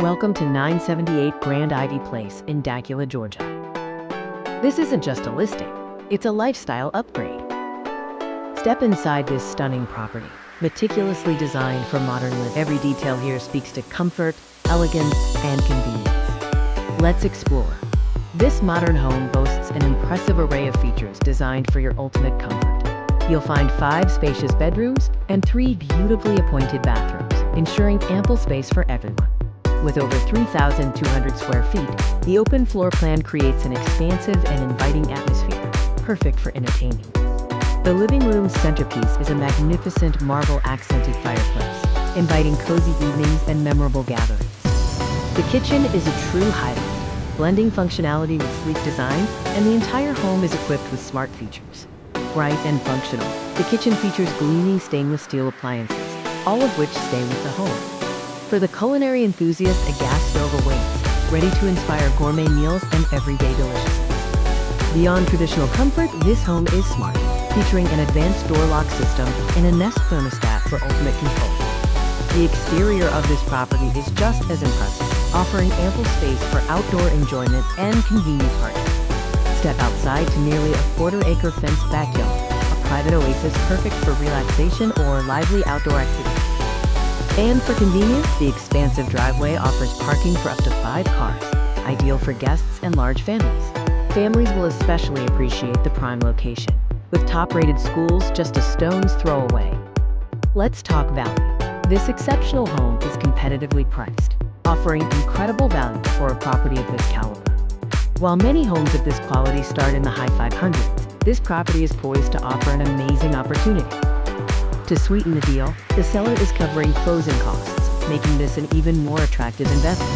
Welcome to 978 Grand Ivy Place in Dacula, Georgia. This isn't just a listing, it's a lifestyle upgrade. Step inside this stunning property, meticulously designed for modern living. Every detail here speaks to comfort, elegance, and convenience. Let's explore. This modern home boasts an impressive array of features designed for your ultimate comfort. You'll find 5 spacious bedrooms and 3 beautifully appointed bathrooms, ensuring ample space for everyone. With over 3,200 square feet, the open floor plan creates an expansive and inviting atmosphere, perfect for entertaining. The living room's centerpiece is a magnificent marble-accented fireplace, inviting cozy evenings and memorable gatherings. The kitchen is a true highlight, blending functionality with sleek design, and the entire home is equipped with smart features. Bright and functional, the kitchen features gleaming stainless steel appliances, all of which stay with the home. For the culinary enthusiast, a gas stove awaits, ready to inspire gourmet meals and everyday deliciousness. Beyond traditional comfort, this home is smart, featuring an advanced door lock system and a Nest thermostat for ultimate control. The exterior of this property is just as impressive, offering ample space for outdoor enjoyment and convenient parking. Step outside to nearly a quarter-acre fenced backyard, a private oasis perfect for relaxation or lively outdoor activities. And for convenience, the expansive driveway offers parking for up to 5 cars, ideal for guests and large families. Families will especially appreciate the prime location, with top-rated schools just a stone's throw away. Let's talk value. This exceptional home is competitively priced, offering incredible value for a property of this caliber. While many homes of this quality start in the high 500s, this property is poised to offer an amazing opportunity. To sweeten the deal, the seller is covering closing costs, making this an even more attractive investment.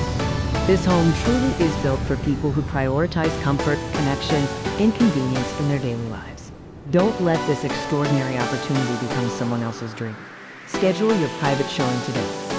This home truly is built for people who prioritize comfort, connection, and convenience in their daily lives. Don't let this extraordinary opportunity become someone else's dream. Schedule your private showing today.